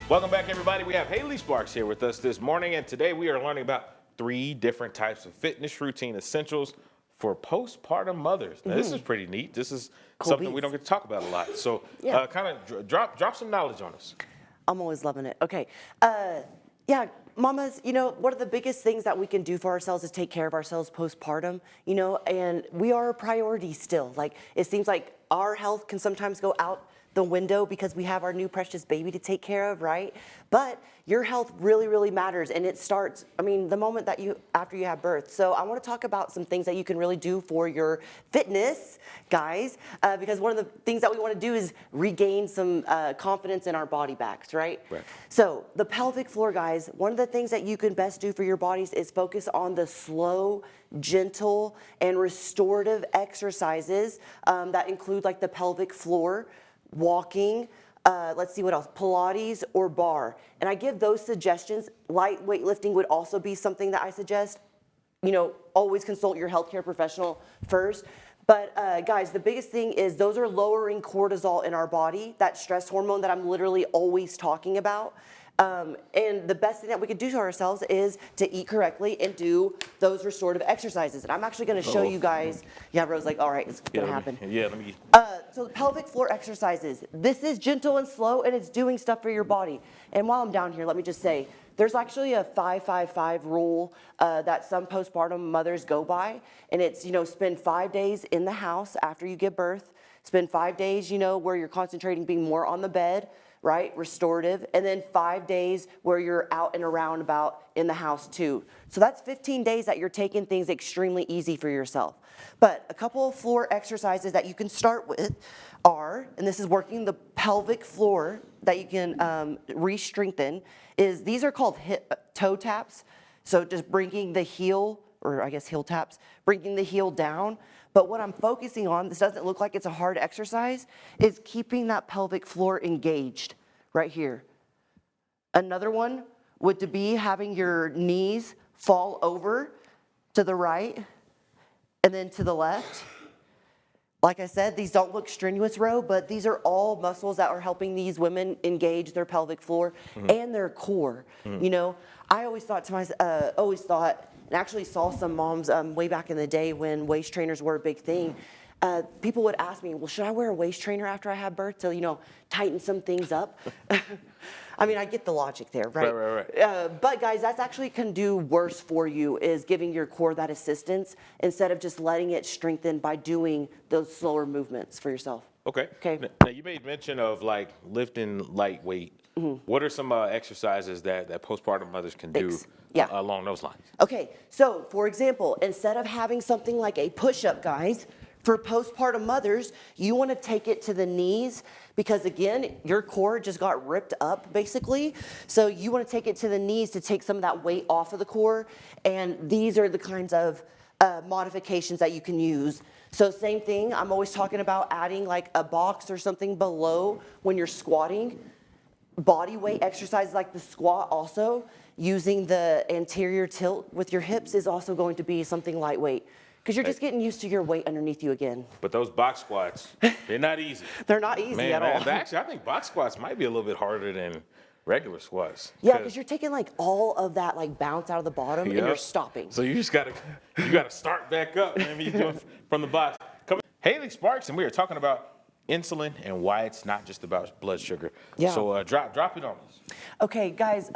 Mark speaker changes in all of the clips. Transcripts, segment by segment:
Speaker 1: Welcome back, everybody. We have Haley Sparks here with us this morning, and today we are learning about 3 different types of fitness routine essentials for postpartum mothers. Now, this is pretty neat. This is something we don't get to talk about a lot. So, kind of drop some knowledge on us.
Speaker 2: I'm always loving it. Okay. Yeah, mamas, one of the biggest things that we can do for ourselves is take care of ourselves postpartum, and we are a priority still. Like, it seems like our health can sometimes go out the window because we have our new precious baby to take care of, right? But your health really, really matters, and it starts, the moment that after you have birth. So I want to talk about some things that you can really do for your fitness, guys, because one of the things that we want to do is regain some confidence in our body backs, right? So the pelvic floor, guys, one of the things that you can best do for your bodies is focus on the slow, gentle, and restorative exercises that include like the pelvic floor, walking, let's see what else, Pilates or bar. And I give those suggestions. Light weightlifting would also be something that I suggest. Always consult your healthcare professional first. But guys, the biggest thing is those are lowering cortisol in our body, that stress hormone that I'm literally always talking about. And the best thing that we could do to ourselves is to eat correctly and do those restorative exercises. And I'm actually going to show you guys. Yeah, Rose, like, all right, it's going to happen.
Speaker 1: Yeah, let me.
Speaker 2: So the pelvic floor exercises. This is gentle and slow, and it's doing stuff for your body. And while I'm down here, let me just say, there's actually a 5-5-5 rule that some postpartum mothers go by. And it's, spend 5 days in the house after you give birth. Spend 5 days, where you're concentrating being more on the bed, right? Restorative. And then 5 days where you're out and around about in the house too. So that's 15 days that you're taking things extremely easy for yourself. But a couple of floor exercises that you can start with are, and this is working the pelvic floor that you can re-strengthen, is these are called toe taps. So just bringing the heel, or I guess heel taps, bringing the heel down. But what I'm focusing on, this doesn't look like it's a hard exercise, is keeping that pelvic floor engaged right here. Another one would be having your knees fall over to the right and then to the left. Like I said, these don't look strenuous, Ro, but these are all muscles that are helping these women engage their pelvic floor and their core. I always thought to myself, and actually saw some moms way back in the day when waist trainers were a big thing. People would ask me, well, should I wear a waist trainer after I have birth to, tighten some things up? I get the logic there, right? Right. But guys, that's actually can do worse for you, is giving your core that assistance instead of just letting it strengthen by doing those slower movements for yourself. Okay.
Speaker 1: Now, you made mention of like lifting light weight. What are some exercises that postpartum mothers can do along those lines?
Speaker 2: Okay, so for example, instead of having something like a push-up, guys, for postpartum mothers, you want to take it to the knees because, again, your core just got ripped up, basically. So you want to take it to the knees to take some of that weight off of the core. And these are the kinds of modifications that you can use. So same thing, I'm always talking about adding like a box or something below when you're squatting. Body weight exercises like the squat also, using the anterior tilt with your hips is also going to be something lightweight because you're just getting used to your weight underneath you again.
Speaker 1: But those box squats, they're not easy.
Speaker 2: They're not easy at all.
Speaker 1: Actually, I think box squats might be a little bit harder than regular squats.
Speaker 2: Yeah, because you're taking like all of that like bounce out of the bottom and you're stopping.
Speaker 1: So you just gotta start back up, man. You're doing from the box. Haley Sparks, and we are talking about insulin and why it's not just about blood sugar. Yeah. So drop it on us.
Speaker 2: Okay, guys,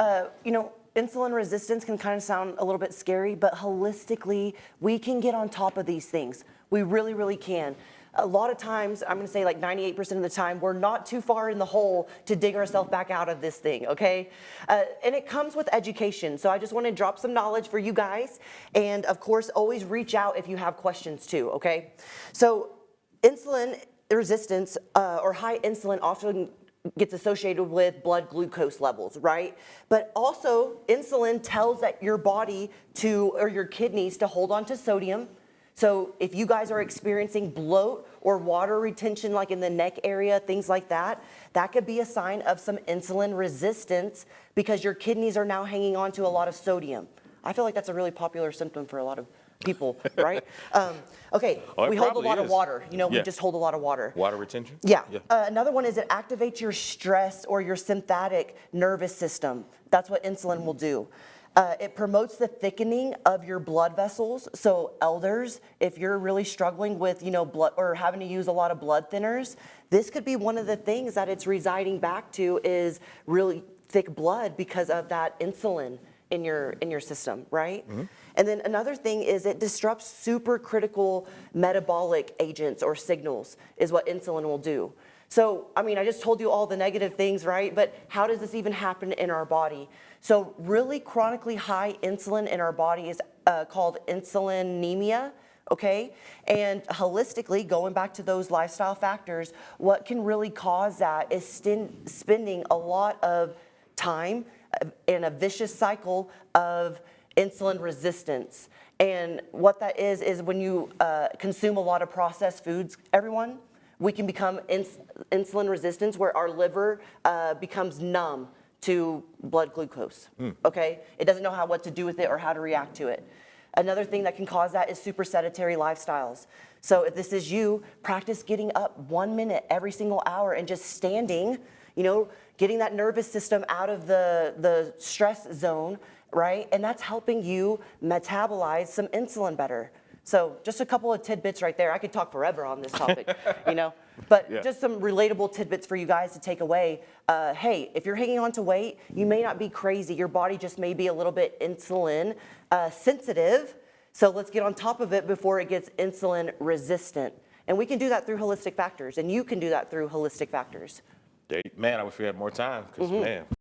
Speaker 2: insulin resistance can kind of sound a little bit scary, but holistically, we can get on top of these things. We really, really can. A lot of times, I'm going to say like 98% of the time, we're not too far in the hole to dig ourselves back out of this thing, okay? And it comes with education. So I just want to drop some knowledge for you guys. And of course, always reach out if you have questions too, okay? So insulin resistance or high insulin often gets associated with blood glucose levels, right? But also insulin tells that your body or your kidneys to hold on to sodium. So if you guys are experiencing bloat or water retention like in the neck area, things like that, that could be a sign of some insulin resistance because your kidneys are now hanging on to a lot of sodium. I feel like that's a really popular symptom for a lot of people, right? Okay,
Speaker 1: Oh, it
Speaker 2: we hold a
Speaker 1: probably
Speaker 2: lot of
Speaker 1: is.
Speaker 2: water. You know, we
Speaker 1: Yeah.
Speaker 2: just hold a lot of water.
Speaker 1: Water retention?
Speaker 2: Yeah. Another one is it activates your stress or your sympathetic nervous system. That's what insulin will do. It promotes the thickening of your blood vessels. So elders, if you're really struggling with, blood or having to use a lot of blood thinners, this could be one of the things that it's residing back to is really thick blood because of that insulin in your system, right? Mm-hmm. And then another thing is it disrupts supercritical metabolic agents or signals is what insulin will do. So, I mean, I just told you all the negative things, right? But how does this even happen in our body? So really chronically high insulin in our body is called insulinemia, okay? And holistically, going back to those lifestyle factors, what can really cause that is spending a lot of time in a vicious cycle of insulin resistance. And what that is when you consume a lot of processed foods, everyone, we can become insulin resistant where our liver becomes numb to blood glucose, okay? It doesn't know what to do with it or how to react to it. Another thing that can cause that is super sedentary lifestyles. So if this is you, practice getting up 1 minute every single hour and just standing, getting that nervous system out of the stress zone, right? And that's helping you metabolize some insulin better. So just a couple of tidbits right there. I could talk forever on this topic, but just some relatable tidbits for you guys to take away. Hey, if you're hanging on to weight, you may not be crazy. Your body just may be a little bit insulin sensitive. So let's get on top of it before it gets insulin resistant. And we can do that through holistic factors, and you can do that through holistic factors.
Speaker 1: Man, I wish we had more time because, man.